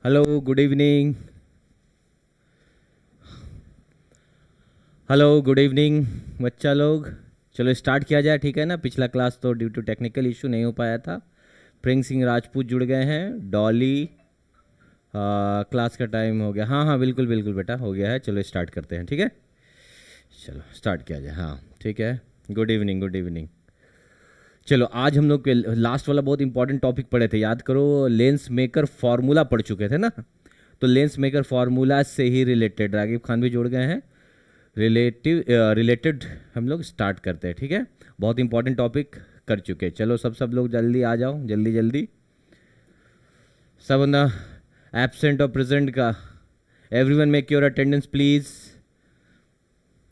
Hello good evening. Hello good evening बच्चा लोग। चलो स्टार्ट किया जाए, ठीक है ना। पिछला क्लास तो ड्यू टू टेक्निकल इशू नहीं हो पाया था। प्रिंग सिंह राजपूत जुड़ गए हैं। डॉली क्लास का टाइम हो गया। हाँ हाँ बिल्कुल बिल्कुल बेटा हो गया है। चलो स्टार्ट करते हैं, ठीक है। चलो स्टार्ट किया जाए। हाँ ठीक है। Good evening good evening. चलो आज हम लोग लास्ट वाला बहुत इंपॉर्टेंट टॉपिक पढ़े थे, याद करो। लेंस मेकर फार्मूला पढ़ चुके थे ना। तो लेंस मेकर फार्मूला से ही रिलेटेड रागिब खान भी जुड़ गए हैं। रिलेटेड हम लोग स्टार्ट करते हैं, ठीक है। बहुत इंपॉर्टेंट टॉपिक कर चुके हैं। चलो सब लोग जल्दी आ जाओ, जल्दी जल्दी। सब ना एब्सेंट और प्रेजेंट का everyone make your attendance please.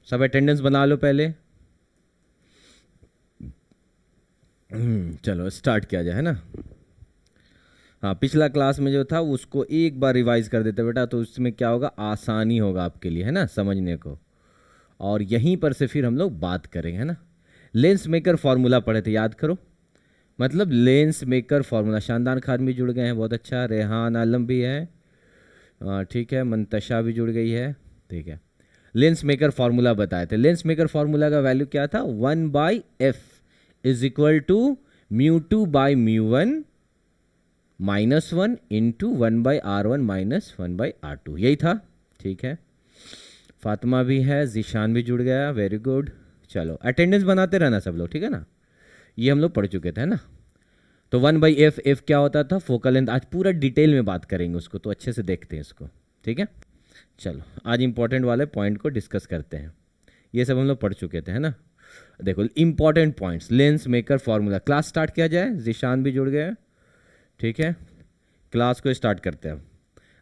सब अटेंडेंस बना लो पहले। चलो स्टार्ट किया जाए, है ना। हाँ पिछला क्लास में जो था उसको एक बार रिवाइज कर देते बेटा, तो उसमें क्या होगा, आसानी होगा आपके लिए, है ना, समझने को। और यहीं पर से फिर हम लोग बात करेंगे, है ना। लेंस मेकर फॉर्मूला पढ़े थे, याद करो। मतलब लेंस मेकर फॉर्मूला। शानदार खान भी जुड़ गए हैं, बहुत अच्छा। रेहान आलम भी है, ठीक है। मंतशा भी जुड़ गई है, ठीक है। लेंस मेकर फॉर्मूला बताए थे। लेंस मेकर फॉर्मूला का वैल्यू क्या था, 1/f is equal to μ2/μ1 -1 into 1/r1 -1/r2, यही था, ठीक है। फातिमा भी है, जिशान भी जुड़ गया, वेरी गुड। चलो अटेंडेंस बनाते रहना सब लोग, ठीक है ना। ये हम लोग पढ़ चुके थे ना। तो 1/f, एफ क्या होता था, फोकल लेंथ। आज पूरा डिटेल में बात करेंगे उसको, तो अच्छे से देखते हैं इसको, ठीक है। चलो आज इंपॉर्टेंट वाले पॉइंट को डिस्कस करते हैं। ये सब हम लोग पढ़ चुके थे, है ना। देखो important points, lens maker formula. Class start किया जाए, जिशान भी जुड़ गए, ठीक है। क्लास को स्टार्ट करते हैं।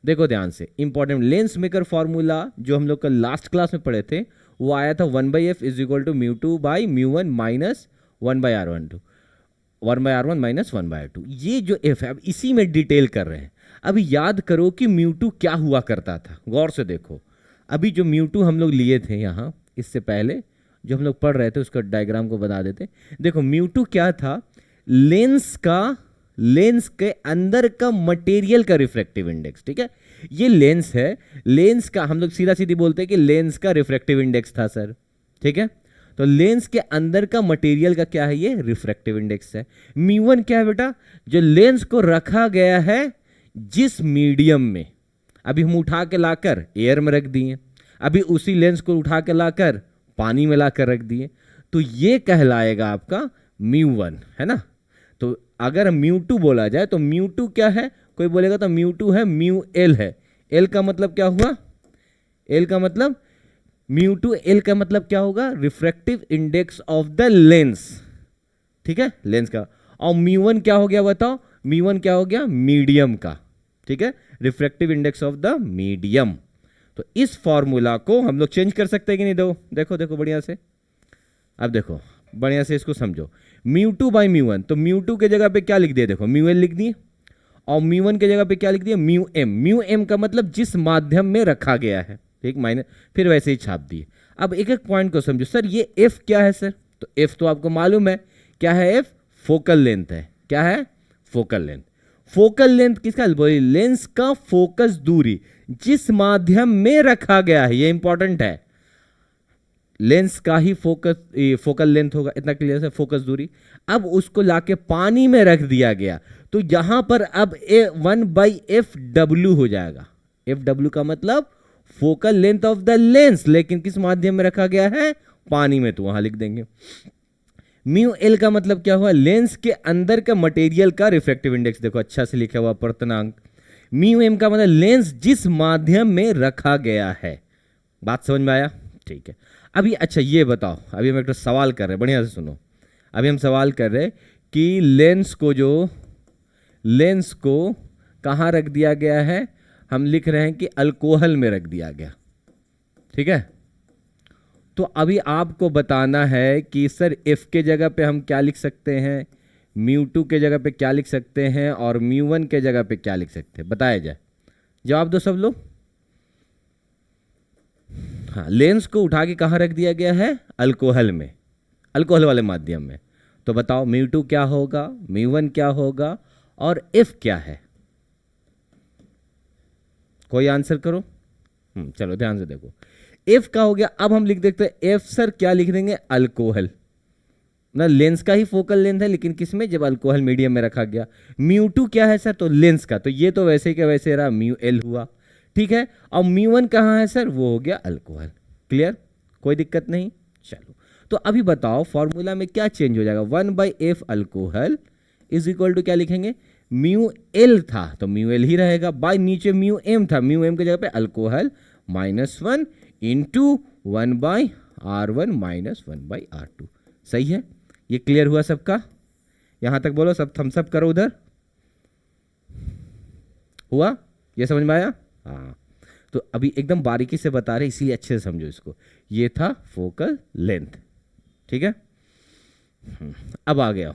देखो ध्यान से, इंपॉर्टेंट लेंस मेकर फॉर्मूला जो हम लोग कल लास्ट क्लास में पढ़े थे, वो आया था 1/f is equal to μ2/μ1 -1/r1 1/r1 -1/r2। ये जो f है, अब इसी में डिटेल कर रहे हैं। अभी याद करो कि μ2 क्या हुआ करता था, गौर से देखो। अभी जो μ2 हम लोग लिए थे यहाँ, इससे पहले जो हम लोग पढ़ रहे थे उसका डायग्राम को बता देते। देखो μ2 क्या था, लेंस के अंदर का मटेरियल का रिफ्रैक्टिव इंडेक्स, ठीक है। ये लेंस है, लेंस का हम लोग सीधा सीधी बोलते हैं कि लेंस का रिफ्रैक्टिव इंडेक्स था सर, ठीक है। तो लेंस के अंदर का मटेरियल का क्या है, ये रिफ्रैक्टिव इंडेक्स है। μ1 क्या है बेटा, जो लेंस को रखा गया है जिस मीडियम में। अभी हम उठा के लाकर एयर में रख दिए, अभी उसी लेंस को उठा के लाकर पानी में लाकर रख दिए, तो ये कहलाएगा आपका μ1, है ना। तो अगर μ2 बोला जाए तो μ2 क्या है, कोई बोलेगा तो μ2 है, μl है। l का मतलब क्या हुआ, l का मतलब μ2, l का मतलब क्या होगा, refractive index of the lens, ठीक है, लेंस का। और μ1 क्या हो गया बताओ, μ1 क्या हो गया, मीडियम का, ठीक है, refractive index of the medium. तो इस फॉर्मूला को हम लोग चेंज कर सकते हैं कि नहीं, दो देखो देखो बढ़िया से। अब देखो बढ़िया से इसको समझो, μ2/μ1, तो μ2 के जगह पे क्या लिख दिया, देखो μl लिख दिए, और μ1 के जगह पे क्या लिख दिया, μm का मतलब जिस माध्यम में रखा गया है, ठीक, माइनस, फिर वैसे ही छाप दिए। अब एक एक पॉइंट को समझो। सर ये f क्या है सर, तो f तो आपको मालूम है क्या है, f फोकल लेंथ है। क्या है, फोकल लेंथ। फोकल लेंथ किसका, लेंस का फोकस दूरी जिस माध्यम में रखा गया है, ये इंपॉर्टेंट है। लेंस का ही फोकल लेंथ होगा, इतना क्लियर है, फोकस दूरी। अब उसको लाके पानी में रख दिया गया, तो यहां पर अब 1/fw हो जाएगा। fw का मतलब focal length of the lens, लेकिन किस माध्यम में रखा गया है, पानी में, तो वहां लिख देंगे। μl का मतलब क्या हुआ, लेंस के अंदर का मटेरियल का रिफ्रैक्टिव इंडेक्स, देखो अच्छा से लिखा हुआ पूर्णांक। μm का मतलब लेंस जिस माध्यम में रखा गया है। बात समझ में आया, ठीक है। अभी अच्छा ये बताओ, अभी हम एक सवाल कर रहे हैं, बढ़िया से सुनो। अभी हम सवाल कर रहे हैं कि लेंस को कहाँ रख दिया गया है, हम लिख रहे हैं कि अल्कोहल में रख दिया गया, ठीक है। तो अभी आपको बताना है कि सर f के जगह पे हम क्या लिख सकते हैं, μ2 के जगह पे क्या लिख सकते हैं, और μ1 के जगह पे क्या लिख सकते हैं, बताया जाए। जवाब दो सब लोग। हाँ, लेंस को उठा के कहाँ रख दिया गया है, अल्कोहल में, अल्कोहल वाले माध्यम में। तो बताओ μ2 क्या होगा, μ1 क्या होगा, और f क्या है। कोई आंसर करो। चलो ध्यान से देखो, एफ का हो गया। अब हम लिख देते हैं एफ सर, क्या लिख देंगे, अल्कोहल ना, लेंस का ही फोकल लेंथ है, लेकिन किसमें, जब अल्कोहल मीडियम में रखा गया। म्यू टू क्या है सर, तो लेंस का, तो ये तो वैसे ही क्या वैसे रहा, म्यू एल हुआ, ठीक है। और म्यू वन कहाँ है सर, वो हो गया अल्कोहल। क्लियर, कोई दिक्कत नहीं। चलो तो अभी बताओ फॉर्मूला में क्या चेंज हो जाएगा, 1/f alcohol is equal to क्या लिखेंगे, म्यू एल था तो म्यू एल ही रहेगा, बाय नीचे म्यू एम था, म्यू एम की जगह पे अल्कोहल -1 इंटू 1/r1 -1/r2। सही है, ये क्लियर हुआ सबका, यहां तक बोलो सब, थम्स अप करो उधर, हुआ, ये समझ में आया। हाँ, तो अभी एकदम बारीकी से बता रहे इसीलिए अच्छे से समझो इसको। ये था फोकल लेंथ, ठीक है। अब आ गया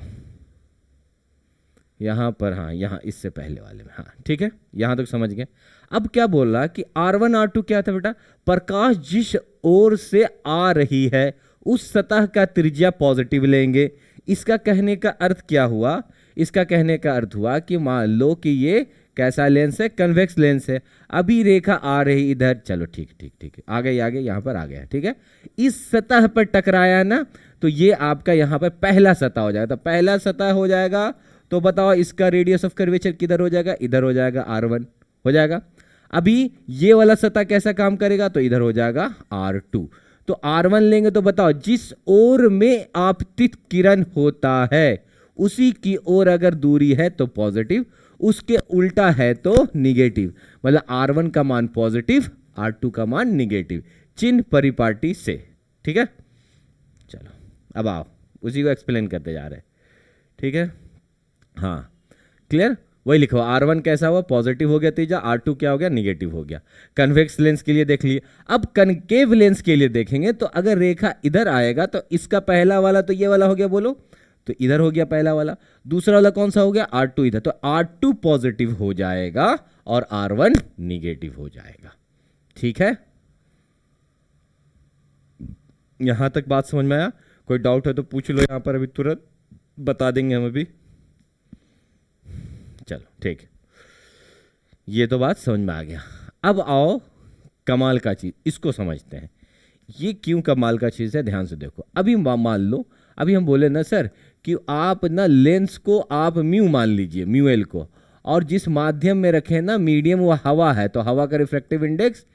यहां पर, हाँ यहां इससे पहले वाले में, हाँ ठीक है, यहां तक समझ गए। अब क्या बोल रहा कि R1 R2 क्या था बेटा, प्रकाश जिस ओर से आ रही है उस सतह का त्रिज्या पॉजिटिव लेंगे। इसका कहने का अर्थ क्या हुआ, इसका कहने का अर्थ हुआ कि मान लो कि ये कैसा लेंस है, कन्वेक्स लेंस है। अभी रेखा आ रही इधर, चलो ठीक ठीक ठीक है, आ गई यहां पर आ गया, ठीक है। इस सतह पर टकराया ना, तो ये आपका यहां पर पहला सतह हो जाएगा। तो पहला सतह हो जाएगा, तो बताओ इसका रेडियस ऑफ कर्वेचर किधर हो जाएगा, इधर हो जाएगा, R1 हो जाएगा। अभी ये वाला सतह कैसा काम करेगा, तो इधर हो जाएगा R2। तो R1 लेंगे तो बताओ जिस ओर में आपतित किरण होता है उसी की ओर अगर दूरी है तो पॉजिटिव, उसके उल्टा है तो निगेटिव। मतलब R1 का मान पॉजिटिव, R2 का मान निगेटिव, चिन्ह परिपाटी से, ठीक है। चलो अब आओ उसी को एक्सप्लेन करते जा रहे हैं, ठीक है। हाँ क्लियर, वही लिखो, R1 कैसा हुआ, पॉजिटिव हो गया त्रिज्या, R2 क्या हो गया, निगेटिव हो गया। कन्वेक्स लेंस के लिए देख लिए। अब कनकेव लेंस के लिए देखेंगे तो अगर रेखा इधर आएगा तो इसका पहला वाला तो ये वाला हो गया, बोलो, तो इधर हो गया पहला वाला। दूसरा वाला कौन सा हो गया, R2 इधर, तो R2 पॉजिटिव हो जाएगा और R1 निगेटिव हो जाएगा, ठीक है। यहां तक बात समझ में आया, कोई डाउट है तो पूछ लो, यहां पर अभी तुरंत बता देंगे हम अभी। चलो ठीक, ये तो बात समझ में आ गया। अब आओ कमाल का चीज, इसको समझते हैं, ये क्यों कमाल का चीज है, ध्यान से देखो। अभी मान लो, अभी हम बोले ना सर कि आप ना लेंस को आप म्यू मान लीजिए, म्यू एल को, और जिस माध्यम में रखें ना मीडियम वो हवा है, तो हवा का रिफ्रैक्टिव इंडेक्स,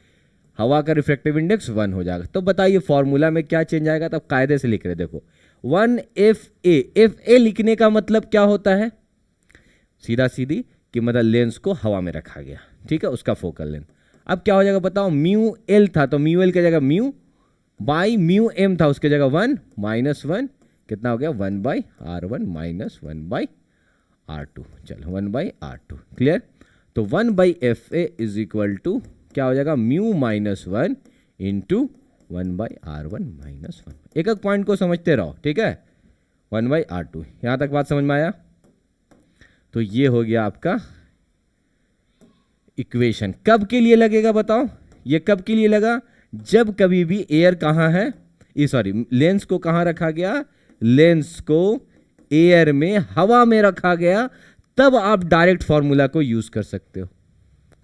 1 हो जाएगा। तो बताइए फॉर्मूला में क्या चेंज आएगा, तब कायदे से लिख रहे, देखो 1FA, FA लिखने का मतलब क्या होता है, सीधा सीधी कि मतलब लेंस को हवा में रखा गया, ठीक है, उसका फोकल लेंथ। अब क्या हो जाएगा बताओ, म्यू एल था तो म्यू एल की जगह म्यू बाई म्यू एम था, उसके जगह 1 -1 कितना हो गया, 1/r1 -1/r2। चलो 1/r2 क्लियर। तो 1/FA इज इक्वल टू क्या हो जाएगा, म्यू -1 इंटू 1/r1 -1। एक एक पॉइंट को समझते रहो, ठीक है। 1/r2, यहां तक बात समझ में आया। तो ये हो गया आपका इक्वेशन। कब के लिए लगेगा बताओ, ये कब के लिए लगा, जब कभी भी एयर कहां है, सॉरी लेंस को कहां रखा गया, लेंस को एयर में, हवा में रखा गया, तब आप डायरेक्ट फॉर्मूला को यूज कर सकते हो।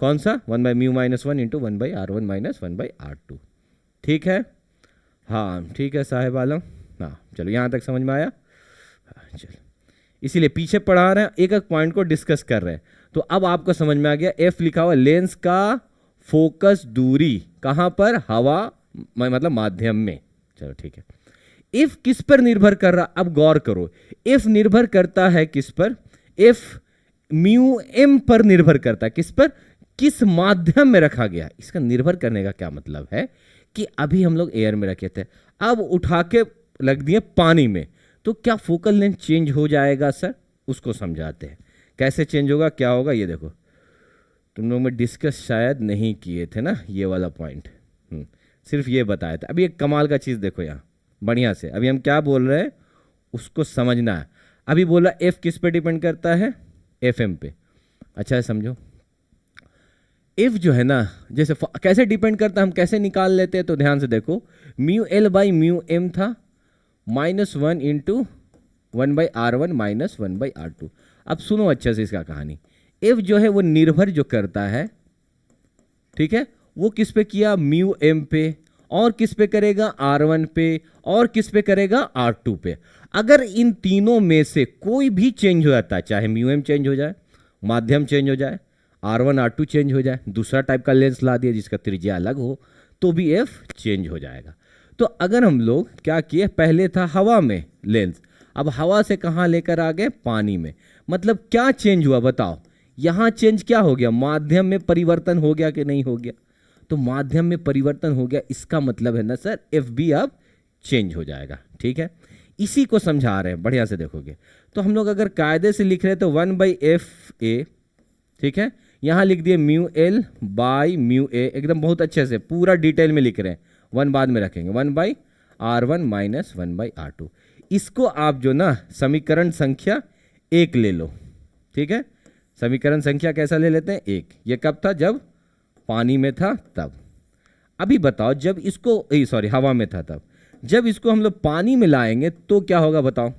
कौन सा, 1/μ -1 इंटू 1/r1 -1/r2, ठीक है। हाँ ठीक है साहेब आलम, हाँ चलो यहां तक समझ में आया। हाँ, चलो इसीलिए पीछे पढ़ा रहे हैं, एक एक पॉइंट को डिस्कस कर रहे हैं। तो अब आपको समझ में आ गया, एफ लिखा हुआ लेंस का फोकस दूरी कहां पर, हवा मतलब माध्यम में। चलो ठीक है। इफ किस पर निर्भर कर रहा, अब गौर करो, इफ निर्भर करता है किस पर, इफ म्यू एम पर निर्भर करता है, किस पर, किस माध्यम में रखा गया। इसका निर्भर करने का क्या मतलब है कि अभी हम लोग एयर में रखे थे, अब उठा के लग दिए पानी में, तो क्या फोकल लेंथ चेंज हो जाएगा सर, उसको समझाते हैं कैसे चेंज होगा, क्या होगा। ये देखो तुम लोग में डिस्कस शायद नहीं किए थे ना ये वाला पॉइंट, सिर्फ ये बताया था। अभी एक कमाल का चीज देखो यहाँ बढ़िया से, अभी हम क्या बोल रहे हैं उसको समझना है। अभी बोला एफ किस पे डिपेंड करता है, एफ एम पे। अच्छा है समझो, एफ जो है ना, जैसे कैसे डिपेंड करता है, हम कैसे निकाल लेते हैं, तो ध्यान से देखो, mu L by mu M था, -1 इंटू 1/r1 -1/r2। अब सुनो अच्छे से इसका कहानी, एफ जो है वो निर्भर जो करता है, ठीक है, वो किस पे किया, म्यू एम पे, और किस पे करेगा, R1 पे, और किस पे करेगा, R2 पे। अगर इन तीनों में से कोई भी चेंज हो जाता है, चाहे म्यू एम चेंज हो जाए, माध्यम चेंज हो जाए, R1 R2 चेंज हो जाए, दूसरा टाइप का लेंस ला दिया जिसका त्रिज्या अलग हो, तो भी एफ चेंज हो जाएगा। तो अगर हम लोग क्या किए, पहले था हवा में लेंस, अब हवा से कहाँ लेकर आ गए, पानी में। मतलब क्या चेंज हुआ बताओ, यहाँ चेंज क्या हो गया, माध्यम में परिवर्तन हो गया कि नहीं हो गया। तो माध्यम में परिवर्तन हो गया, इसका मतलब है ना सर एफ भी अब चेंज हो जाएगा। ठीक है, इसी को समझा रहे हैं, बढ़िया से देखोगे तो हम लोग अगर कायदे से लिख रहे हैं तो 1/FA, ठीक है, यहाँ लिख दिए mu L by mu A, एकदम बहुत अच्छे से पूरा डिटेल में लिख रहे हैं, 1 बाद में रखेंगे, 1/R1 माइनस 1/R2। इसको आप जो ना समीकरण संख्या 1 ले लो। ठीक है, समीकरण संख्या कैसा ले लेते हैं, 1। ये कब था, जब पानी में था तब। अभी बताओ जब इसको सॉरी हवा में था तब, जब इसको हम लोग पानी में लाएंगे तो क्या होगा बताओ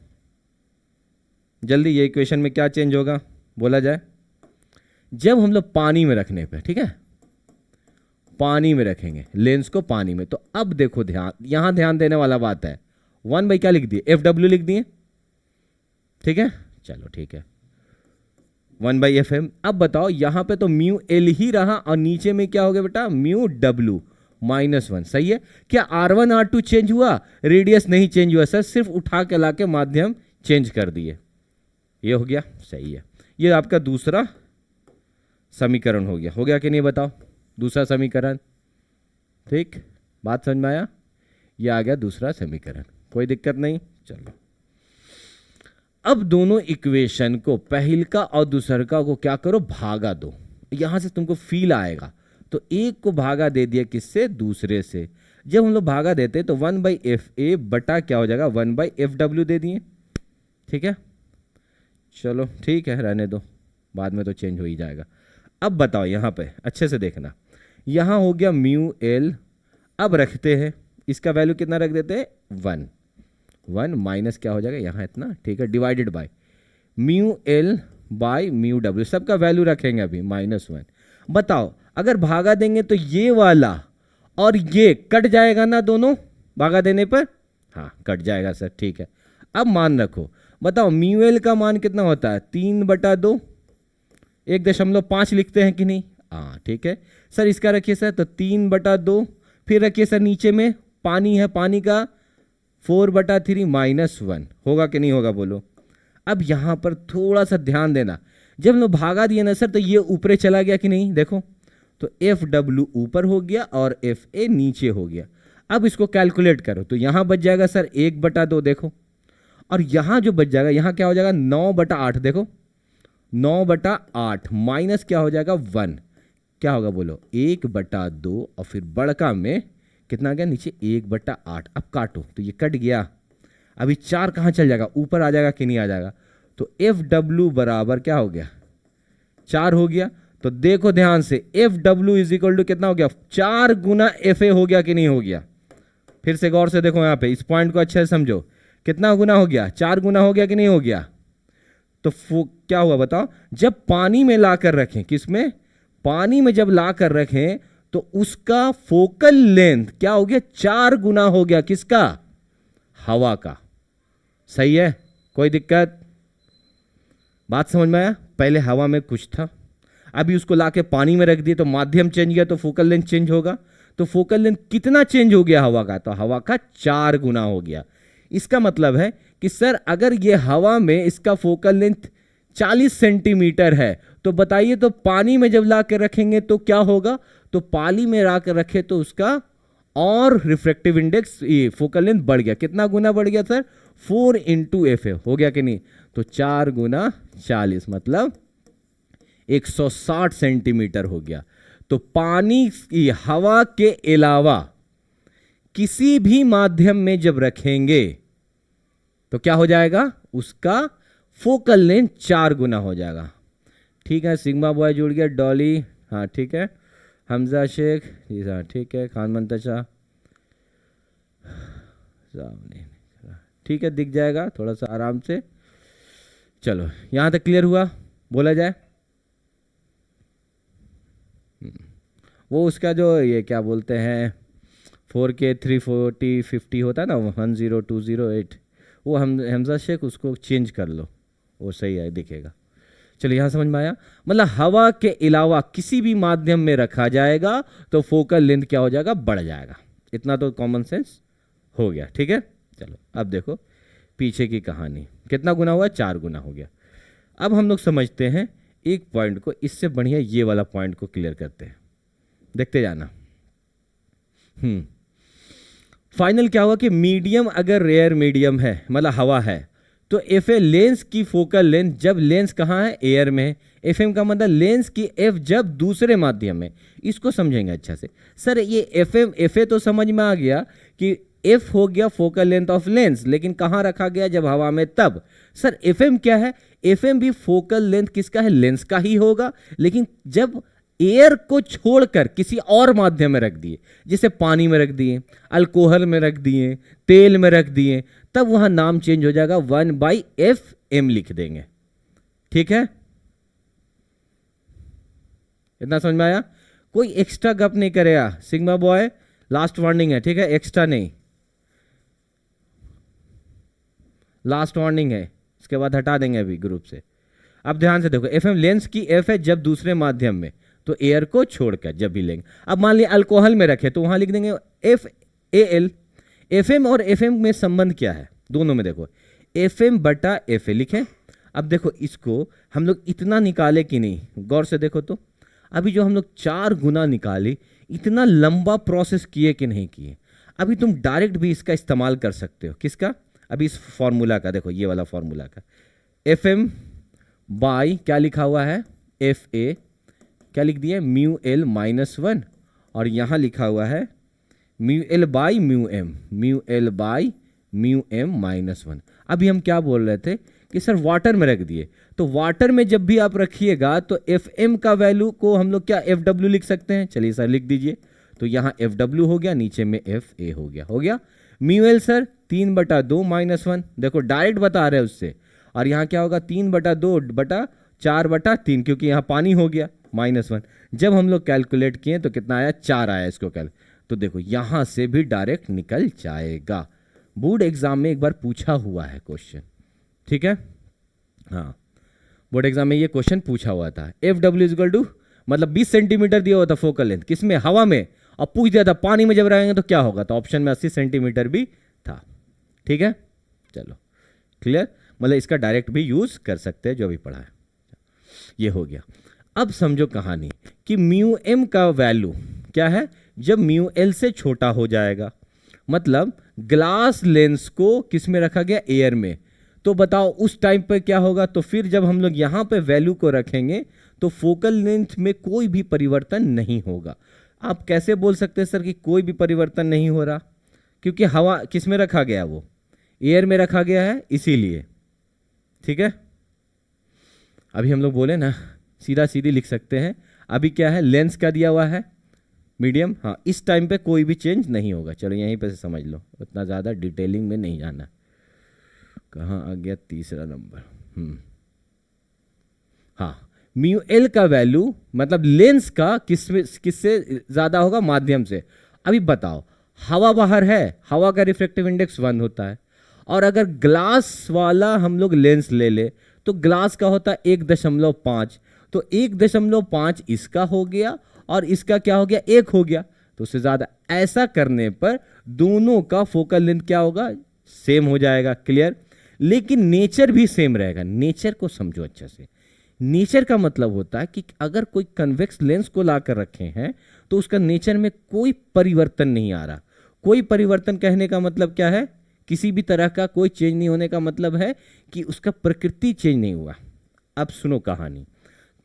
जल्दी, ये इक्वेशन में क्या चेंज होगा बोला जाए, जब हम लोग पानी में रखने पे, ठीक है, पानी में रखेंगे लेंस को पानी में, तो अब देखो ध्यान, यहां ध्यान देने वाला बात है, 1 क्या लिख दिए, FW लिख दिए, ठीक है, चलो ठीक है, 1/FM। अब बताओ यहां पे तो म्यू एल ही रहा और नीचे में क्या हो गया बेटा, म्यू W -1। सही है, क्या R1 R2 चेंज हुआ, रेडियस नहीं चेंज हुआ सर, सिर्फ उठा के लाके माध्यम चेंज कर दिए, ये हो गया। सही है, ये आपका दूसरा समीकरण हो गया कि नहीं बताओ, दूसरा समीकरण। ठीक, बात समझ में आया, ये आ गया दूसरा समीकरण, कोई दिक्कत नहीं। चलो अब दोनों इक्वेशन को, पहलका और दूसरका को क्या करो, भागा दो, यहां से तुमको फील आएगा। तो एक को भागा दे दिया किससे, दूसरे से। जब हम लोग भागा देते तो 1/FA बटा क्या हो जाएगा, 1/FW दे दिए। ठीक है, चलो ठीक है, रहने दो, बाद में तो चेंज हो ही जाएगा। अब बताओ यहां पे अच्छे से देखना, यहां हो गया म्यू एल, अब रखते हैं इसका वैल्यू कितना रख देते हैं, 1 माइनस क्या हो जाएगा यहाँ इतना, ठीक है, divided by mu L by mu W, सबका वैल्यू रखेंगे अभी -1। बताओ अगर भागा देंगे तो ये वाला और ये कट जाएगा ना दोनों, भागा देने पर, हाँ कट जाएगा सर। ठीक है, अब मान रखो, बताओ म्यू एल का मान कितना होता है, 3/2, 1.5 लिखते हैं कि नहीं, हाँ ठीक है सर। इसका रखिए सर तो 3/2, फिर रखिए सर नीचे में पानी है, पानी का 4/3 -1 होगा कि नहीं होगा बोलो। अब यहां पर थोड़ा सा ध्यान देना, जब लोग भागा दिए ना सर तो ये ऊपर चला गया कि नहीं, देखो तो FW ऊपर हो गया और FA नीचे हो गया। अब इसको कैलकुलेट करो तो यहां बच जाएगा सर 1/2, देखो, और यहां जो बच जाएगा यहां क्या हो जाएगा, 9/8, देखो 9/8 माइनस क्या हो जाएगा 1, क्या होगा बोलो 1/2, और फिर बड़का में कितना गया नीचे 1/8। अब काटो तो ये कट गया, अभी 4 कहाँ चल जाएगा, ऊपर आ जाएगा कि नहीं आ जाएगा, तो FW बराबर क्या हो गया 4 हो गया। तो देखो ध्यान से FW इज इक्वल टू कितना हो गया, 4 गुना FA हो गया कि नहीं हो गया। फिर से गौर से देखो यहाँ पे, इस पॉइंट को अच्छे से समझो, कितना गुना हो गया, 4 गुना हो गया कि नहीं हो गया। तो क्या हुआ बताओ, जब पानी में लाकर रखें, किसमें, पानी में जब लाकर रखें तो उसका फोकल लेंथ क्या हो गया, 4 गुना हो गया, किसका, हवा का। सही है, कोई दिक्कत, बात समझ में आया। पहले हवा में कुछ था, अभी उसको लाके पानी में रख दिए तो माध्यम चेंज गया, तो फोकल लेंथ चेंज होगा। तो फोकल लेंथ कितना चेंज हो गया हवा का, तो हवा का 4 गुना हो गया। इसका मतलब है कि सर अगर ये हवा में इसका फोकल लेंथ 40 सेंटीमीटर है, तो बताइए तो पानी में जब ला के रखेंगे तो क्या होगा, तो पानी में ला कर रखे तो उसका और रिफ्रैक्टिव इंडेक्स, ये फोकल लेंथ बढ़ गया, कितना गुना बढ़ गया सर, 4 × FA हो गया कि नहीं। तो 4 गुना 40 मतलब 160 सेंटीमीटर हो गया। तो पानी की, हवा के अलावा किसी भी माध्यम में जब रखेंगे तो क्या हो जाएगा, उसका फोकल लेंथ 4 गुना हो जाएगा। ठीक है, सिग्मा बॉय जुड़ गया, डॉली, हाँ ठीक है, हमजा शेख जी, हाँ ठीक है, खान मंतशा, ठीक है, दिख जाएगा थोड़ा सा आराम से। चलो यहां तक क्लियर हुआ, बोला जाए, वो उसका जो ये क्या बोलते हैं 4K 340 50 होता है ना 10208, वो हमजा शेख उसको चेंज कर लो, वो सही है दिखेगा। चलिए यहाँ समझ में आया। मतलब हवा के अलावा किसी भी माध्यम में रखा जाएगा तो फोकल लेंथ क्या हो जाएगा, बढ़ जाएगा। इतना तो कॉमन सेंस हो गया, ठीक है। चलो अब देखो पीछे की कहानी, कितना गुना हुआ, 4 गुना हो गया। अब हम लोग समझते हैं एक पॉइंट को, इससे बढ़िया ये वाला पॉइंट को क्लियर करते हैं, देखते जाना। फाइनल क्या हुआ कि मीडियम अगर रेयर मीडियम है, मतलब हवा है, तो एफ ए लेंस की फोकल लेंथ, जब लेंस कहाँ है, एयर में है। एफ एम का मतलब लेंस की एफ जब दूसरे माध्यम में, इसको समझेंगे अच्छा से। सर ये एफ एम एफ ए तो समझ में आ गया कि एफ हो गया फोकल लेंथ ऑफ लेंस, लेकिन कहाँ रखा गया, जब हवा में, तब। सर एफ एम क्या है, एफ एम भी फोकल लेंथ किसका है, लेंस का ही होगा, लेकिन जब एयर को छोड़कर किसी और माध्यम में रख दिए, जैसे पानी में रख दिए, अल्कोहल में रख दिए, तेल में रख दिए, तब वहां नाम चेंज हो जाएगा, 1/FM लिख देंगे, ठीक है। इतना समझ में आया, कोई एक्स्ट्रा गप नहीं करेगा सिग्मा बॉय, लास्ट वार्निंग है, ठीक है, एक्स्ट्रा नहीं, लास्ट वार्निंग है, इसके बाद हटा देंगे अभी ग्रुप से। अब ध्यान से देखो, एफएम लेंस की एफ है जब दूसरे माध्यम में, तो एयर को छोड़कर जब भी लेंगे। अब मान लिया अल्कोहल में रखे तो वहां लिख देंगे FAL। एफएम और एफएम में संबंध क्या है, दोनों में देखो FM बटा FA लिखे। अब देखो इसको हम लोग इतना निकाले कि नहीं, गौर से देखो तो अभी जो हम लोग 4 गुना निकाले, इतना लंबा प्रोसेस किए कि नहीं किए। अभी तुम डायरेक्ट भी इसका इस्तेमाल कर सकते हो, किसका, अभी इस फॉर्मूला का, देखो ये वाला फॉर्मूला का, FM बाई क्या लिखा हुआ है, FA क्या लिख दिया, μL -1, और यहाँ लिखा हुआ है μL by μM, μL by μM -1। अभी हम क्या बोल रहे थे कि सर वाटर में रख दिए, तो वाटर में जब भी आप रखिएगा तो FM का वैल्यू को हम लोग क्या FW लिख सकते हैं, चलिए सर लिख दीजिए। तो यहाँ FW हो गया, नीचे में FA हो गया। μL सर 3/2 -1, देखो डायरेक्ट बता रहे हैं उससे, और यहाँ क्या होगा 3/2/4/3, क्योंकि यहाँ पानी हो गया -1। जब हम लोग कैलकुलेट किए तो कितना आया, 4 आया इसको तो देखो यहां से भी डायरेक्ट निकल जाएगा। बोर्ड एग्जाम में एक बार पूछा हुआ है क्वेश्चन, ठीक है, हाँ बोर्ड एग्जाम में ये क्वेश्चन पूछा हुआ था। FW इक्वल टू मतलब 20 सेंटीमीटर दिया हुआ था फोकल लेंथ, किसमें, हवा में, और पूछ दिया था पानी में जब रहेंगे तो क्या होगा, तो ऑप्शन में 80 सेंटीमीटर भी था, ठीक है। चलो क्लियर, मतलब इसका डायरेक्ट भी यूज कर सकते हैं, जो भी पढ़ा है ये हो गया। अब समझो कहानी कि μM का वैल्यू क्या है, जब μL से छोटा हो जाएगा, मतलब ग्लास लेंस को किस में रखा गया, एयर में, तो बताओ उस टाइम पे क्या होगा। तो फिर जब हम लोग यहां पे वैल्यू को रखेंगे तो फोकल लेंथ में कोई भी परिवर्तन नहीं होगा। आप कैसे बोल सकते हैं सर कि कोई भी परिवर्तन नहीं हो रहा, क्योंकि हवा किस में रखा गया, वो एयर में रखा गया है, इसीलिए, ठीक है। अभी हम लोग बोले ना, सीधा सीधी लिख सकते हैं। अभी क्या है, लेंस का दिया हुआ है मीडियम, हाँ इस टाइम पे कोई भी चेंज नहीं होगा। चलो यहीं पे से समझ लो, उतना ज़्यादा डिटेलिंग में नहीं जाना। कहाँ आ गया तीसरा नंबर, हाँ μL का वैल्यू मतलब लेंस का किससे ज़्यादा होगा, माध्यम से। अभी बताओ हवा बाहर है, हवा का रिफ्रैक्टिव इंडेक्स 1 होता है, और अगर ग्लास वाला हम लोग लेंस ले ले तो ग्लास का होता है 1.5, तो 1.5 इसका हो गया और इसका क्या हो गया, 1 हो गया, तो उससे ज़्यादा। ऐसा करने पर दोनों का फोकल लेंथ क्या होगा, सेम हो जाएगा, क्लियर। लेकिन नेचर भी सेम रहेगा, नेचर को समझो अच्छे से। नेचर का मतलब होता है कि अगर कोई कन्वेक्स लेंस को लाकर रखे हैं तो उसका नेचर में कोई परिवर्तन नहीं आ रहा। कोई परिवर्तन कहने का मतलब क्या है, किसी भी तरह का कोई चेंज नहीं होने का मतलब है कि उसका प्रकृति चेंज नहीं हुआ। अब सुनो कहानी,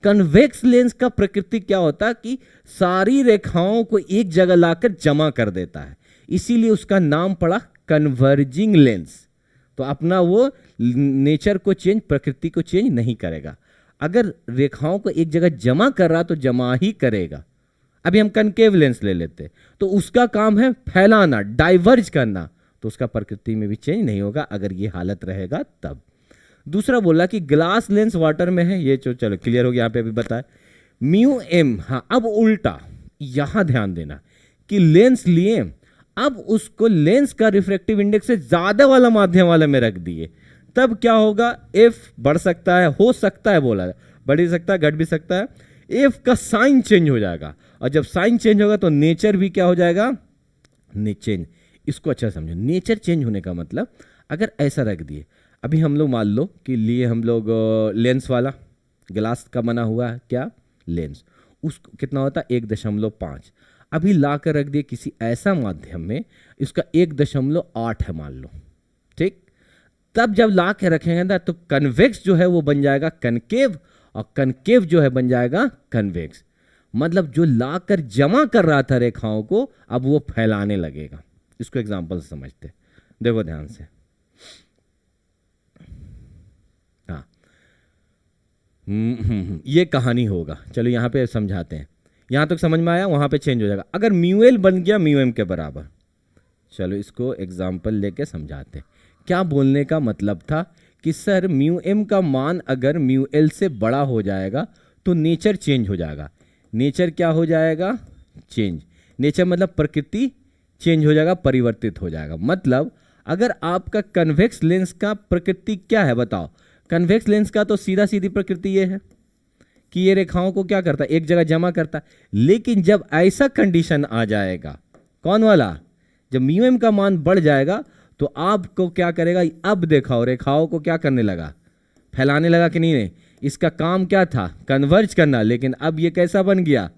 कन्वेक्स लेंस का प्रकृति क्या होता है कि सारी रेखाओं को एक जगह लाकर जमा कर देता है, इसीलिए उसका नाम पड़ा कन्वर्जिंग लेंस। तो अपना वो नेचर को चेंज, प्रकृति को चेंज नहीं करेगा। अगर रेखाओं को एक जगह जमा कर रहा तो जमा ही करेगा। अभी हम कनकेव लेंस ले लेते तो उसका काम है फैलाना, डाइवर्ज करना, तो उसका प्रकृति में भी चेंज नहीं होगा अगर ये हालत रहेगा तब। दूसरा बोला कि ग्लास लेंस वाटर में है, ये चलो क्लियर हो गया, यहाँ पे अभी बताए। μM, हाँ अब उल्टा, यहां ध्यान देना कि लेंस लिए, अब उसको लेंस का रिफ्रैक्टिव इंडेक्स से ज्यादा वाला माध्यम वाले में रख दिए, तब क्या होगा, एफ बढ़ सकता है, हो सकता है, बोला बढ़ भी सकता है, घट भी सकता है, एफ का साइन चेंज हो जाएगा, और जब साइन चेंज होगा तो नेचर भी क्या हो जाएगा, चेंज। इसको अच्छा समझो, नेचर चेंज होने का मतलब, अगर ऐसा रख दिए, अभी हम लोग मान लो कि लिए हम लोग लेंस वाला, ग्लास का बना हुआ है क्या, लेंस, उसको कितना होता है 1.5, अभी ला कर रख दिए किसी ऐसा माध्यम में, इसका 1.8 है मान लो, ठीक। तब जब ला के रखेंगे ना तो कन्वेक्स जो है वो बन जाएगा कनकेव, और कनकेव जो है बन जाएगा कन्वेक्स। मतलब जो ला कर जमा कर रहा था रेखाओं को, अब वो फैलाने लगेगा। इसको एग्जांपल से समझते, देखो ध्यान से। हाँ, ये कहानी होगा, चलो यहां पे समझाते हैं। यहां तक समझ में आया, वहां पे चेंज हो जाएगा। अगर म्यू एल बन गया म्यू एम के बराबर, चलो इसको एग्जाम्पल लेके समझाते हैं। क्या बोलने का मतलब था कि सर म्यू एम का मान अगर म्यू एल से बड़ा हो जाएगा तो नेचर चेंज हो जाएगा। नेचर क्या हो जाएगा, चेंज। नेचर मतलब प्रकृति चेंज हो जाएगा, परिवर्तित हो जाएगा। मतलब अगर आपका कन्वेक्स लेंस का प्रकृति क्या है बताओ, कन्वेक्स लेंस का तो सीधा सीधी प्रकृति ये है कि ये रेखाओं को क्या करता है, एक जगह जमा करता है। लेकिन जब ऐसा कंडीशन आ जाएगा, कौन वाला, जब म्यू एम का मान बढ़ जाएगा तो आपको क्या करेगा, अब देखो रेखाओं को क्या करने लगा, फैलाने लगा कि नहीं। इसका काम क्या था, कन्वर्ज करना, लेकिन अब ये कैसा बन गया,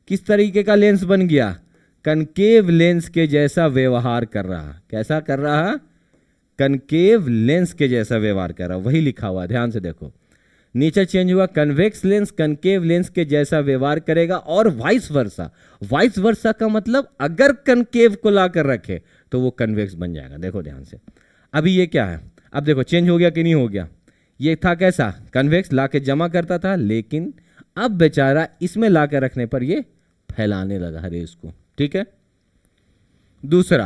किस तरीके का लेंस बन गया, कनकेव लेंस के जैसा व्यवहार कर रहा। कैसा कर रहा, कनकेव लेंस के जैसा व्यवहार कर रहा। वही लिखा हुआ, ध्यान से देखो, नेचर चेंज हुआ, कन्वेक्स लेंस कनकेव लेंस के जैसा व्यवहार करेगा, और वाइस वर्सा। वाइस वर्सा का मतलब अगर कनकेव को ला कर रखे तो वो कन्वेक्स बन जाएगा। देखो ध्यान से, अभी ये क्या है, अब देखो चेंज हो गया कि नहीं हो गया। ये था कैसा, कन्वेक्स, ला के जमा करता था, लेकिन अब बेचारा इसमें ला के रखने पर ये फैलाने लगा रेस को, ठीक है। दूसरा,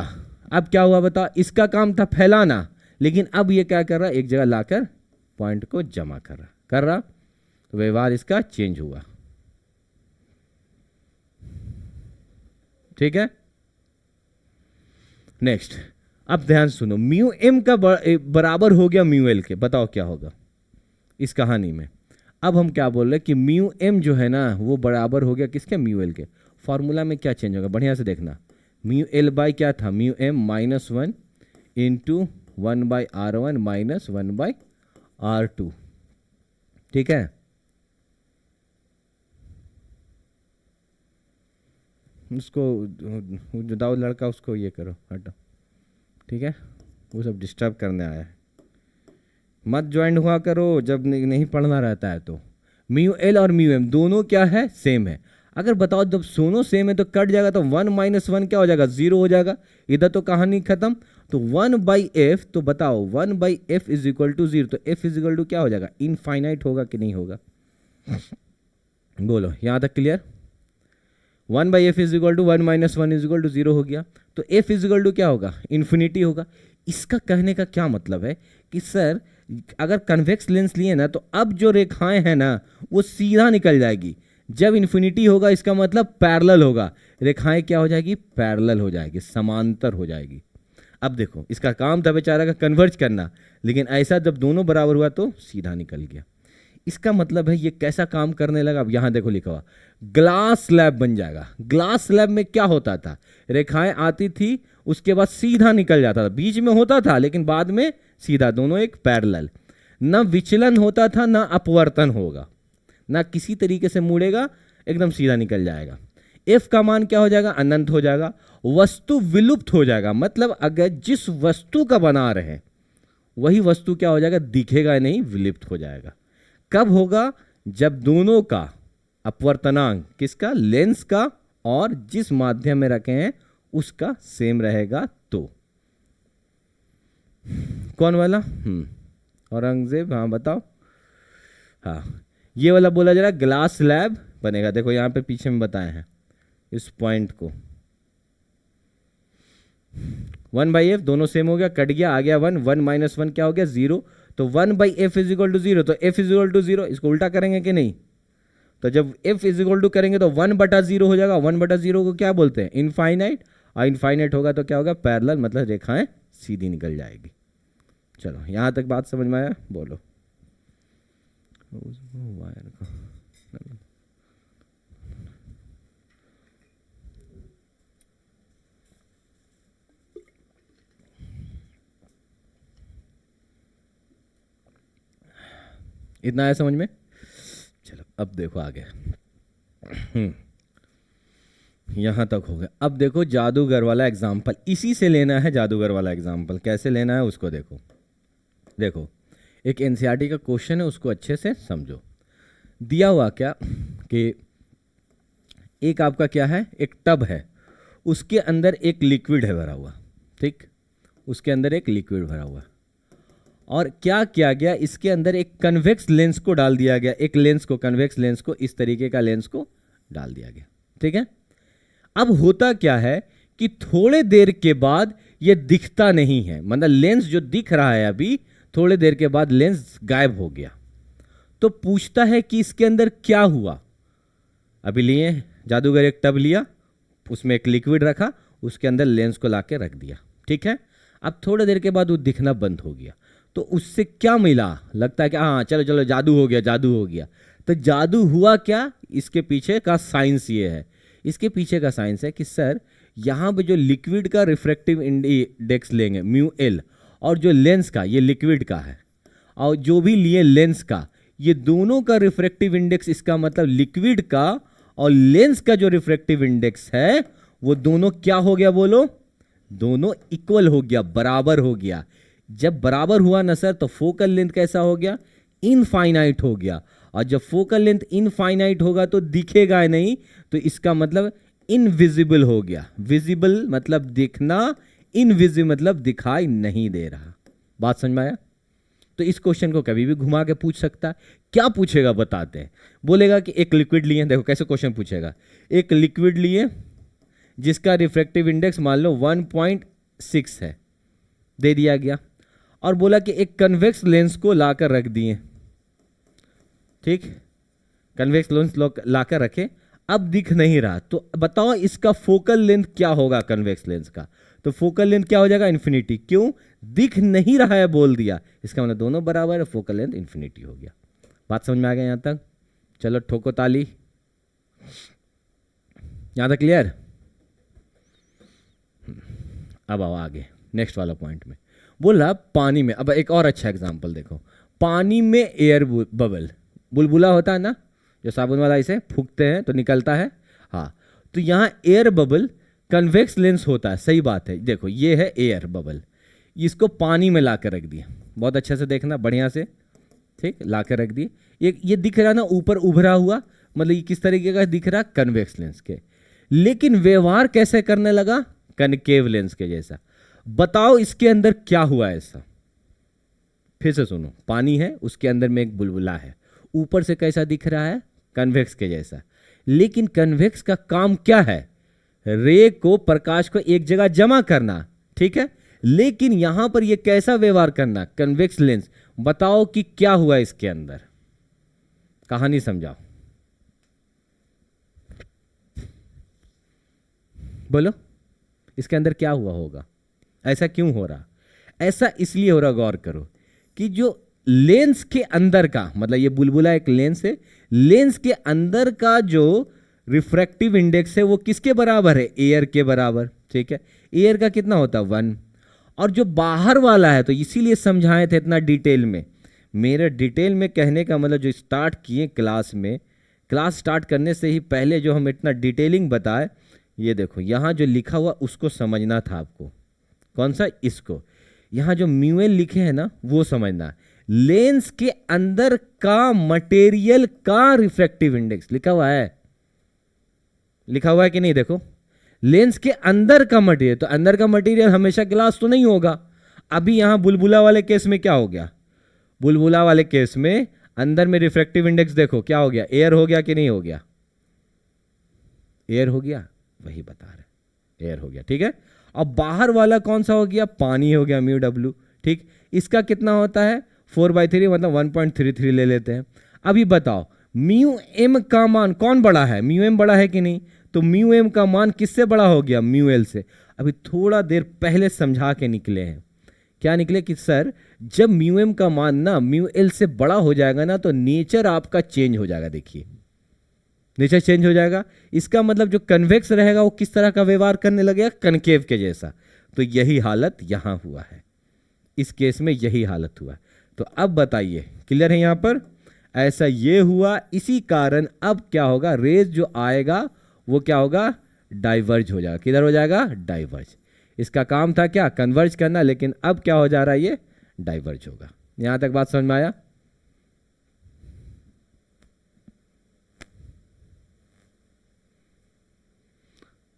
अब क्या हुआ बताओ, इसका काम था फैलाना, लेकिन अब ये क्या कर रहा, एक जगह लाकर पॉइंट को जमा कर रहा, तो व्यवहार इसका चेंज हुआ, ठीक है। नेक्स्ट, अब ध्यान सुनो, म्यू एम का बराबर हो गया म्यू एल के, बताओ क्या होगा इस कहानी में। अब हम क्या बोल रहे हैं कि म्यू एम जो है ना वो बराबर हो गया किसके, म्यू एल के। फॉर्मूला में क्या चेंज होगा, बढ़िया से देखना, म्यू एल बाई क्या था, mu M -1 into 1/r1 minus 1/r2, ठीक है। उसको जो दाऊ लड़का उसको ये करो, हटो, ठीक है, वो सब डिस्टर्ब करने आया है, मत ज्वाइन हुआ करो जब नहीं पढ़ना रहता है। तो म्यू एल और म्यू एम दोनों क्या है, सेम है। अगर बताओ जब दोनों सेम है तो कट जाएगा, तो 1 - 1 क्या हो जाएगा, 0 हो जाएगा। इधर तो कहानी खत्म। तो 1/f, तो बताओ 1/f इज इक्वल टू 0, तो f इज इक्वल टू क्या हो जाएगा, इनफाइनाइट होगा कि नहीं होगा, बोलो यहां तक clear. 1/f is equal to 1 - 1 is equal to 0 हो गया, तो f इज इक्वल टू क्या होगा, इन्फिनिटी होगा। इसका कहने का क्या मतलब है कि सर अगर कन्वेक्स लेंस लिए ना तो अब जो रेखाएं हैं ना वो सीधा निकल जाएगी। जब इन्फिनिटी होगा इसका मतलब पैरेलल होगा, रेखाएं क्या हो जाएगी, पैरेलल हो जाएगी, समांतर हो जाएगी। अब देखो इसका काम था बेचारा का कन्वर्ज करना, लेकिन ऐसा जब दोनों बराबर हुआ तो सीधा निकल गया। इसका मतलब है ये कैसा काम करने लगा। अब यहां देखो लिखा हुआ ग्लास स्लैब बन जाएगा। ग्लास स्लैब में क्या होता था, रेखाएं आती थी उसके बाद सीधा निकल जाता था, बीच में होता था लेकिन बाद में सीधा, दोनों एक पैरेलल, ना विचलन होता था ना अपवर्तन होगा, ना किसी तरीके से मुड़ेगा, एकदम सीधा निकल जाएगा। एफ का मान क्या हो जाएगा, अनंत हो जाएगा। वस्तु विलुप्त हो जाएगा, मतलब अगर जिस वस्तु का बना रहे वही वस्तु क्या हो जाएगा, दिखेगा नहीं, विलुप्त हो जाएगा। कब होगा, जब दोनों का अपवर्तनांक किसका, लेंस का और जिस माध्यम में रखे हैं उसका सेम रहेगा। तो कौन वाला, औरंगजेब, हाँ बताओ, हाँ ये वाला बोला जा रहा है ग्लास स्लैब बनेगा। देखो यहां पे पीछे में बताए हैं इस पॉइंट को, 1/f दोनों सेम हो गया, कट गया, आ गया 1, 1 - 1 क्या हो गया, 0, तो 1/f इज इक्वल टू 0, तो f इज इक्वल टू 0। इसको उल्टा करेंगे कि नहीं, तो जब f इज इक्वल टू करेंगे तो 1/0 हो जाएगा। 1/0 को क्या बोलते हैं? इनफाइनाइट। और इनफाइनाइट होगा तो क्या होगा? पैरेलल, मतलब रेखाएं सीधी निकल जाएगी। चलो यहां तक बात समझ में आया? बोलो। वायर को इतना आया समझ में? चलो अब देखो आगे। यहां तक हो गया। अब देखो जादूगर वाला एग्जाम्पल, इसी से लेना है जादूगर वाला एग्जाम्पल। कैसे लेना है उसको देखो। देखो एक एनसीईआरटी का क्वेश्चन है, उसको अच्छे से समझो। दिया हुआ क्या कि एक आपका क्या है, एक टब है, उसके अंदर एक लिक्विड है भरा हुआ, ठीक, उसके अंदर एक लिक्विड भरा हुआ, और क्या किया गया, इसके अंदर एक कन्वेक्स लेंस को डाल दिया गया, एक लेंस को, कन्वेक्स लेंस को, इस तरीके का लेंस को डाल दिया गया, ठीक है। अब होता क्या है कि थोड़े देर के बाद ये दिखता नहीं है, मतलब लेंस जो दिख रहा है अभी, थोड़े देर के बाद लेंस गायब हो गया। तो पूछता है कि इसके अंदर क्या हुआ। अभी लिए जादूगर एक टब लिया, उसमें एक लिक्विड रखा, उसके अंदर लेंस को लाके रख दिया, ठीक है। अब थोड़ी देर के बाद वो दिखना बंद हो गया, तो उससे क्या मिला? लगता है कि हाँ चलो चलो जादू हो गया, जादू हो गया। तो जादू हुआ क्या? इसके पीछे का साइंस ये है, इसके पीछे का साइंस है कि सर यहाँ पे जो लिक्विड का रिफ्रैक्टिव इंडेक्स लेंगे म्यू एल, और जो लेंस का, ये लिक्विड का है, और जो भी लिए लेंस का, ये दोनों का रिफ्रैक्टिव इंडेक्स, इसका मतलब लिक्विड का और लेंस का जो रिफ्रैक्टिव इंडेक्स है वो दोनों क्या हो गया? बोलो, दोनों इक्वल हो गया, बराबर हो गया। जब बराबर हुआ ना सर, तो फोकल लेंथ कैसा हो गया? इनफाइनाइट हो गया। और जब फोकल लेंथ इनफाइनाइट होगा तो दिखेगा नहीं, तो इसका मतलब इनविजिबल हो गया। विजिबल मतलब दिखना, इनविजिबल मतलब दिखाई नहीं दे रहा। बात समझ में आया? तो इस क्वेश्चन को कभी भी घुमा के पूछ सकता है। क्या पूछेगा बताते हैं, बोलेगा कि एक लिक्विड लिए, देखो कैसे क्वेश्चन पूछेगा, एक लिक्विड लिए जिसका रिफ्रैक्टिव इंडेक्स मान लो 1.6 है, दे दिया गया, और बोला कि एक कन्वेक्स लेंस को लाकर रख दिए, ठीक, कन्वेक्स लेंस लाकर रखे, अब दिख नहीं रहा, तो बताओ इसका फोकल लेंथ क्या होगा कन्वेक्स लेंस का? तो फोकल लेंथ क्या हो जाएगा? इन्फिनिटी। क्यों? दिख नहीं रहा है, बोल दिया, इसका मतलब दोनों बराबर है, फोकल लेंथ इन्फिनिटी हो गया। बात समझ में आ गया यहां तक? चलो ठोको ताली। यहां तक क्लियर? अब आओ आगे नेक्स्ट वाला पॉइंट में। बोला पानी में, अब एक और अच्छा एग्जांपल देखो, पानी में एयर बबल, बुलबुला होता है ना, जो साबुन वाला इसे फूकते हैं तो निकलता है, हाँ, तो यहाँ एयर बबल कन्वेक्स लेंस होता है, सही बात है। देखो ये है एयर बबल, इसको पानी में ला कर रख दिया, बहुत अच्छे से देखना, बढ़िया से, ठीक, ला कर रख दिए। ये दिख रहा ना ऊपर उभरा हुआ, मतलब ये किस तरीके का दिख रहा? कन्वेक्स लेंस के। लेकिन व्यवहार कैसे करने लगा? कनकेव लेंस के जैसा। बताओ इसके अंदर क्या हुआ ऐसा? फिर से सुनो, पानी है, उसके अंदर में एक बुलबुला है, ऊपर से कैसा दिख रहा है? कन्वेक्स के जैसा। लेकिन कन्वेक्स का काम क्या है? रे को, प्रकाश को एक जगह जमा करना, ठीक है। लेकिन यहां पर यह कैसा व्यवहार करना? Convex lens. बताओ कि क्या हुआ इसके अंदर? कहानी समझाओ, बोलो, इसके अंदर क्या हुआ होगा? ऐसा क्यों हो रहा? ऐसा इसलिए हो रहा, गौर करो, कि जो लेंस के अंदर का, मतलब ये बुलबुला एक लेंस है, लेंस के अंदर का जो रिफ्रैक्टिव इंडेक्स है वो किसके बराबर है? एयर के बराबर, ठीक है। एयर का कितना होता है? 1। और जो बाहर वाला है, तो इसीलिए समझाए थे इतना डिटेल में। मेरे डिटेल में कहने का मतलब, जो स्टार्ट किए क्लास में, क्लास स्टार्ट करने से ही पहले जो हम इतना डिटेलिंग बताए, ये देखो यहाँ जो लिखा हुआ उसको समझना था आपको। कौन सा? इसको। यहाँ जो म्यूएल लिखे हैं ना, वो समझना। लेंस के अंदर का मटेरियल का रिफ्रैक्टिव इंडेक्स लिखा हुआ है, लिखा हुआ है कि नहीं? देखो, लेंस के अंदर का मटेरियल, तो अंदर का मटेरियल हमेशा ग्लास तो नहीं होगा। अभी यहां बुलबुला वाले केस में क्या हो गया? बुलबुला वाले केस में अंदर में रिफ्रैक्टिव इंडेक्स देखो क्या हो गया? एयर हो गया कि नहीं हो गया? एयर हो गया, वही बता रहे, एयर हो गया, ठीक है। अब बाहर वाला कौन सा हो गया? पानी हो गया, म्यू डब्ल्यू, ठीक। इसका कितना होता है? 4/3, मतलब 1.33 ले लेते हैं। अभी बताओ, म्यू एम का मान कौन बड़ा है, म्यू एम बड़ा है कि नहीं, तो म्यू एम का मान किससे बड़ा हो गया, म्यू एल से। अभी थोड़ा देर पहले समझा के निकले हैं, क्या निकले कि सर जब म्यू एम का मान ना म्यू एल से बड़ा हो जाएगा ना तो नेचर आपका चेंज हो जाएगा। देखिए नेचर चेंज हो जाएगा, इसका मतलब जो कन्वेक्स रहेगा वो किस तरह का व्यवहार करने लगेगा, कनकेव के जैसा। तो यही हालत यहां हुआ है, इस केस में यही हालत हुआ है। तो अब बताइए क्लियर है यहां पर, ऐसा ये हुआ, इसी कारण अब क्या होगा, रेज जो आएगा वो क्या होगा, डाइवर्ज हो जाएगा। किधर हो जाएगा, डाइवर्ज। इसका काम था क्या, कन्वर्ज करना, लेकिन अब क्या हो जा रहा है, ये डाइवर्ज होगा। यहां तक बात समझ में आया।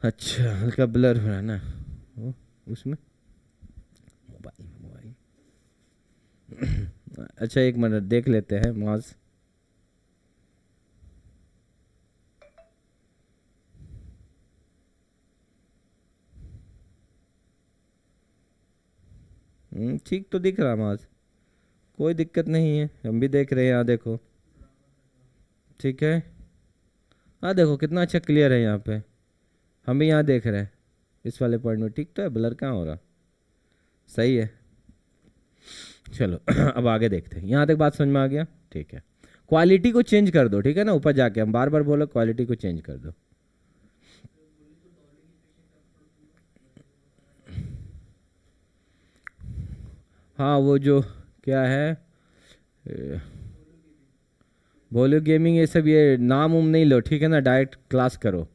अच्छा हल्का ब्लर हो रहा है ना उसमें, मोबाइल अच्छा एक मिनट देख लेते हैं मौज। ठीक तो दिख रहा मौज, कोई दिक्कत नहीं है, हम भी देख रहे हैं यहाँ देखो, ठीक है। हाँ देखो कितना अच्छा क्लियर है यहाँ पे, हम भी यहाँ देख रहे हैं इस वाले पॉइंट में, ठीक तो है, ब्लर कहाँ हो रहा, सही है। चलो अब आगे देखते हैं, यहाँ तक बात समझ में आ गया, ठीक है। क्वालिटी को चेंज कर दो, ठीक है ना, ऊपर जाके हम बार बार बोलो क्वालिटी को चेंज कर दो। हाँ वो जो क्या है बोलो गेमिंग ये सब, ये नाम उम नहीं लो, ठीक है ना, डायरेक्ट क्लास करो।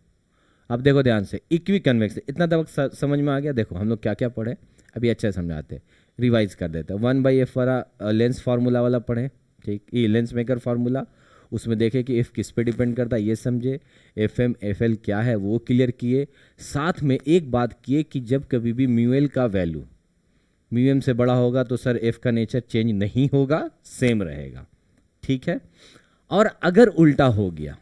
अब देखो ध्यान से, इक्वी कन्वेक्स, इतना तक समझ में आ गया। देखो हम लोग क्या क्या पढ़े, अभी अच्छे से समझाते, रिवाइज कर देते हैं। 1/f वाला लेंस फार्मूला वाला पढ़े, ठीक, ये लेंस मेकर फार्मूला, उसमें देखे कि एफ किस पे डिपेंड करता है ये समझे, एफ एम एफ एल क्या है वो क्लियर किए। साथ में एक बात किए कि जब कभी भी म्यू एल का वैल्यू म्यू एम से बड़ा होगा तो सर एफ का नेचर चेंज नहीं होगा, सेम रहेगा, ठीक है। और अगर उल्टा हो गया,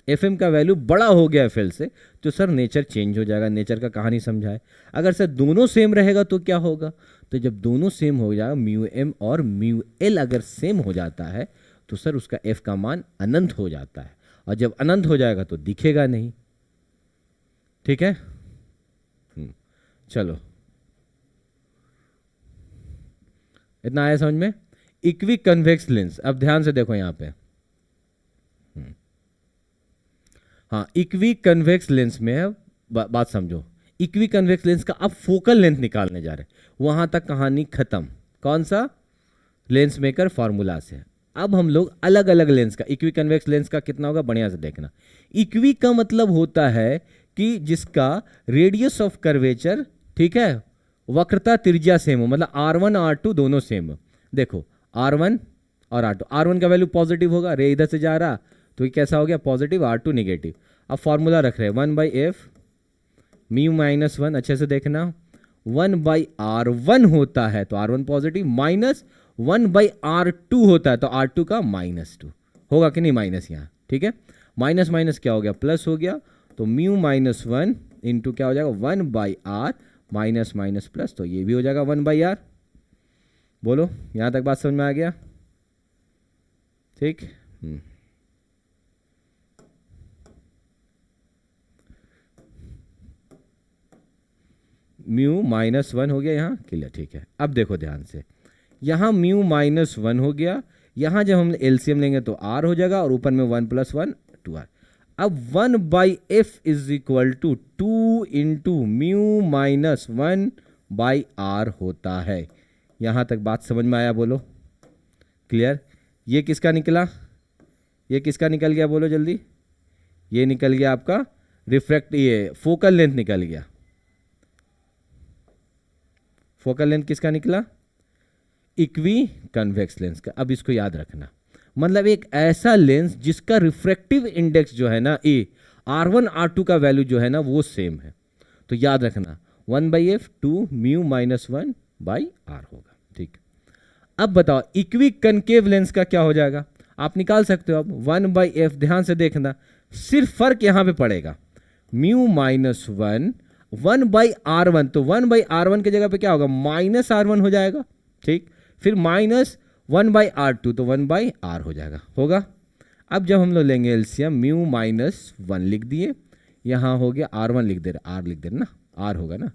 एफ एम का वैल्यू बड़ा हो गया एफ एल से, तो सर नेचर चेंज हो जाएगा। नेचर का कहानी समझाए। अगर सर दोनों सेम रहेगा तो क्या होगा, तो जब दोनों सेम हो जाएगा, म्यू एम और म्यू एल अगर सेम हो जाता है तो सर उसका एफ का मान अनंत हो जाता है, और जब अनंत हो जाएगा तो दिखेगा नहीं, ठीक है। चलो इतना आया समझ में। इक्वी कन्वेक्स लेंस, अब ध्यान से देखो यहां पे, हाँ इक्वी कन्वेक्स लेंस में बात समझो। इक्वी कन्वेक्स लेंस का अब फोकल लेंथ निकालने जा रहे हैं, वहां तक कहानी खत्म। कौन सा, लेंस मेकर फार्मूला से। अब हम लोग अलग अलग लेंस का, इक्वी कन्वेक्स लेंस का कितना होगा बढ़िया से देखना। इक्वी का मतलब होता है कि जिसका रेडियस ऑफ कर्वेचर, ठीक है, वक्रता त्रिज्या सेम हो, मतलब R1 R2 दोनों सेम हो। देखो R1 और R2, R1 का वैल्यू पॉजिटिव होगा, रे इधर से जा रहा तो ये कैसा हो गया, पॉजिटिव, R2 नेगेटिव। अब फॉर्मूला रख रहे हैं 1/f म्यू माइनस 1, अच्छे से देखना, 1/R1 होता है तो R1 पॉजिटिव, माइनस 1/R2 होता है तो R2 का -2 होगा कि नहीं, माइनस यहाँ, ठीक है। माइनस माइनस क्या हो गया, प्लस हो गया, तो म्यू -1 इंटू क्या हो जाएगा, 1/R माइनस माइनस प्लस, तो ये भी हो जाएगा 1/R। बोलो यहां तक बात समझ में आ गया, ठीक। म्यू -1 हो गया यहाँ, क्लियर, ठीक है। अब देखो ध्यान से, यहाँ म्यू -1 हो गया, यहाँ जब हम एलसीएम लेंगे तो R हो जाएगा, और ऊपर में 1 + 1 2R। अब 1/f is equal to 2 into mu -1/R होता है। यहाँ तक बात समझ में आया, बोलो क्लियर। ये किसका निकला, ये किसका निकल गया, बोलो जल्दी। ये निकल गया आपका रिफ्रैक्ट, ये फोकल लेंथ निकल गया। फोकल लेंथ किसका निकला, इक्वी कन्वेक्स लेंस का। अब इसको याद रखना, मतलब एक ऐसा लेंस जिसका रिफ्रैक्टिव इंडेक्स जो है ना, ए R1 R2 का वैल्यू जो है ना वो सेम है, तो याद रखना 1/f 2 म्यू -1/R होगा, ठीक। अब बताओ इक्वी कनकेव लेंस का क्या हो जाएगा, आप निकाल सकते हो। अब 1/f, ध्यान से देखना, सिर्फ फर्क यहां पे पड़ेगा, म्यू -1 1/R1, तो 1/R1 की जगह पे क्या होगा, -R1 हो जाएगा, ठीक। फिर -1/R2 तो 1/R हो जाएगा, होगा। अब जब हम लोग लेंगे एलसीएम, म्यू माइनस 1 लिख दिए, यहाँ हो गया R1 लिख दे रहे, R लिख दे रहे ना, R होगा ना,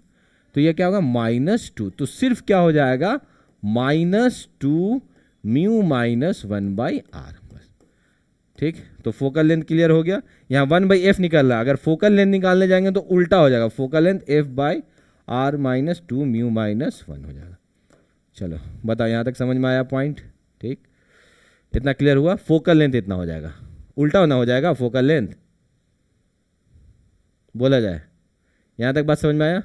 तो ये क्या होगा -2, तो सिर्फ क्या हो जाएगा -2 म्यू माइनस 1/r, बस। ठीक, तो फोकल लेंथ क्लियर हो गया। यहाँ 1/f निकल रहा है, अगर फोकल लेंथ निकालने जाएंगे तो उल्टा हो जाएगा, focal length f/r -2 mu minus 1 हो जाएगा। चलो बताओ, यहाँ तक समझ में आया पॉइंट? ठीक, इतना क्लियर हुआ, फोकल लेंथ इतना हो जाएगा, उल्टा होना हो जाएगा फोकल लेंथ, बोला जाए। यहाँ तक बात समझ में आया,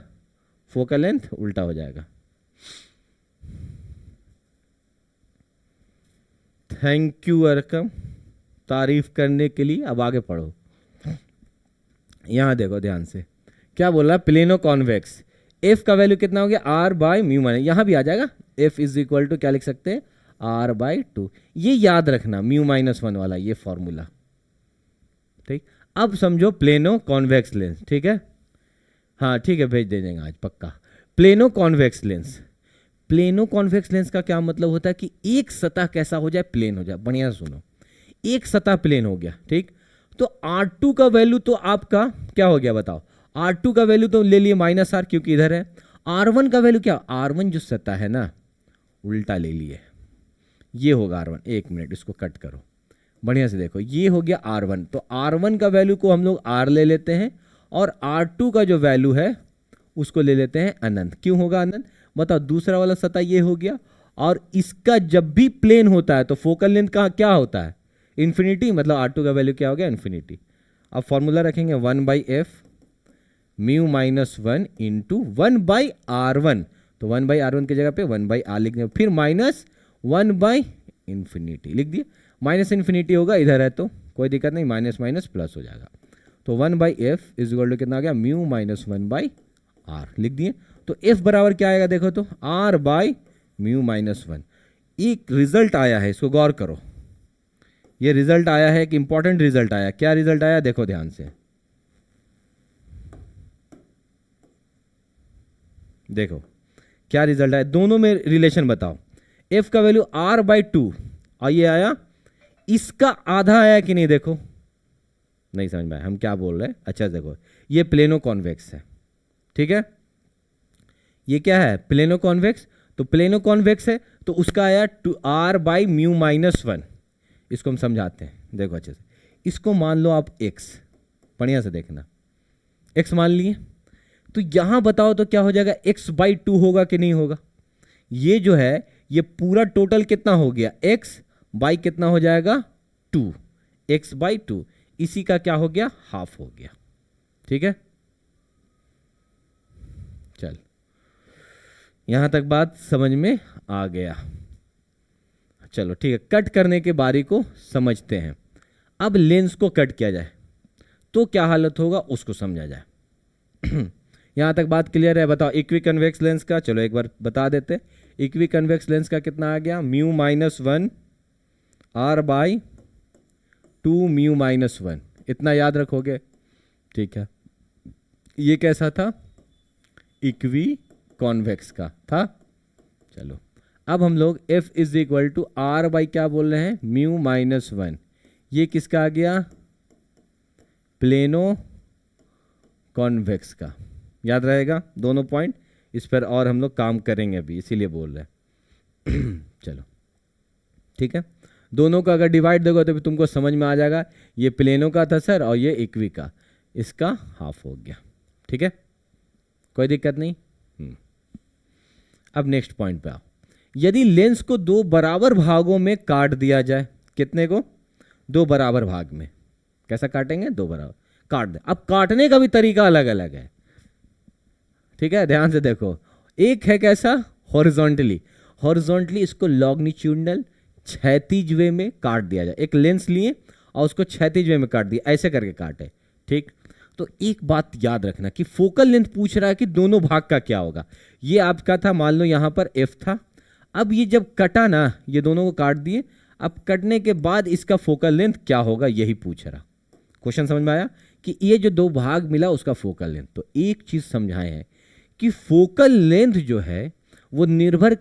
फोकल लेंथ उल्टा हो जाएगा। थैंक यू अरकम, तारीफ करने के लिए। अब आगे पढ़ो, यहां देखो ध्यान से, क्या बोल रहा है, प्लेनो कॉन्वेक्स, एफ का वैल्यू कितना हो गया r/म्यू माइनस, यहां भी आ जाएगा f इज इक्वल टू क्या लिख सकते हैं r/2। ये याद रखना म्यू -1 वाला ये फॉर्मूला। ठीक, अब समझो प्लेनो कॉन्वेक्स लेंस, ठीक है, हाँ ठीक है, भेज दे देंगे आज पक्का। Plano convex lens, plano convex lens का क्या मतलब होता है कि एक सतह कैसा हो जाए, प्लेन हो जाए। बढ़िया सुनो, एक सतह प्लेन हो गया, ठीक, तो R2 का वैल्यू तो आपका क्या हो गया बताओ, R2 का वैल्यू तो ले लिए -r क्योंकि इधर है। R1 का वैल्यू क्या, R1 जो सतह है ना उल्टा ले लिए, ये होगा R1। एक मिनट इसको कट करो, बढ़िया से देखो, ये हो गया R1, तो R1 का वैल्यू को हम लोग R ले लेते हैं और R2 का जो वैल्यू है उसको ले लेते हैं अनंत। क्यों होगा अनंत बताओ, दूसरा वाला सतह ये हो गया, और इसका जब भी प्लेन होता है तो फोकल लेंथ का क्या होता है, इन्फिनिटी, मतलब R2 का वैल्यू क्या हो गया, इन्फिनिटी। अब फॉर्मूला रखेंगे 1/f म्यू -1 इंटू 1/r1, तो 1/r1 की जगह पे 1/r लिख दिया, फिर -1/∞ लिख दिया। माइनस इन्फिनिटी होगा, इधर है तो कोई दिक्कत नहीं, माइनस माइनस प्लस हो जाएगा, तो 1/f इज इक्वल टू कितना आ गया, म्यू -1/r लिख दिए। तो f बराबर क्या आएगा देखो तो r/म्यू -1। एक रिजल्ट आया है, इसको गौर करो, ये रिजल्ट आया है, एक इंपॉर्टेंट रिजल्ट आया। क्या रिजल्ट आया देखो ध्यान से, देखो क्या रिजल्ट आया, दोनों में रिलेशन बताओ। f का वैल्यू r/2 और ये आया, इसका आधा आया कि नहीं, देखो नहीं समझ में आया हम क्या बोल रहे हैं। अच्छा देखो, ये प्लेनो कॉन्वेक्स है, ठीक है, ये क्या है प्लेनो कॉन्वेक्स, तो प्लेनो कॉन्वेक्स है तो उसका आया r/म्यू -1। इसको हम समझाते हैं, देखो अच्छे से, इसको मान लो आप x, बढ़िया से देखना, x मान लिए, तो यहां बताओ तो क्या हो जाएगा, x/2 होगा कि नहीं होगा। ये जो है ये पूरा टोटल कितना हो गया, x/ कितना हो जाएगा 2, x/2, इसी का क्या हो गया, हाफ हो गया। ठीक है, चल यहां तक बात समझ में आ गया। चलो ठीक है, कट करने के बारी को समझते हैं। अब लेंस को कट किया जाए तो क्या हालत होगा उसको समझा जाए। यहां तक बात क्लियर है, बताओ इक्वी कन्वेक्स लेंस का, चलो एक बार बता देते। इक्वी कन्वेक्स लेंस का कितना आ गया, म्यू -1 r/2 म्यू -1, इतना याद रखोगे। ठीक है, ये कैसा था, इक्वी कॉन्वेक्स का था। चलो अब हम लोग f is equal to r/ क्या बोल रहे हैं, म्यू -1, ये किसका आ गया, प्लेनो कॉन्वेक्स का। याद रहेगा दोनों पॉइंट, इस पर और हम लोग काम करेंगे अभी, इसीलिए बोल रहे हैं। चलो ठीक है, दोनों का अगर डिवाइड देखो तो तुमको समझ में आ जाएगा, ये प्लेनो का था सर और ये इक्वी का, इसका हाफ हो गया। ठीक है, कोई दिक्कत नहीं। अब नेक्स्ट पॉइंट पे आओ। यदि लेंस को दो बराबर भागों में काट दिया जाए, कितने को, दो बराबर भाग में, कैसा काटेंगे, दो बराबर काट दे। अब काटने का भी तरीका अलग अलग है, ठीक है, ध्यान से देखो। एक है कैसा, हॉरिजॉन्टली, हॉरिजॉन्टली इसको लॉन्गिट्यूडनल क्षैतिज वे में काट दिया जाए। एक लेंस लिए और उसको क्षैतिज वे में काट दिया, ऐसे करके काटे। ठीक, तो एक बात याद रखना कि फोकल लेंथ पूछ रहा है कि दोनों भाग का क्या होगा। ये आपका था, मान लो यहां पर f था, अब ये जब कटा ना, ये दोनों को काट दिए, अब कटने के बाद इसका फोकल लेंथ क्या होगा, यही पूछ रहा। क्वेश्चन समझ में आया कि ये जो दो भाग मिला उसका फोकल लेंथ। तो एक चीज समझाए हैं कि फोकल लेंथ जो है वो निर्भर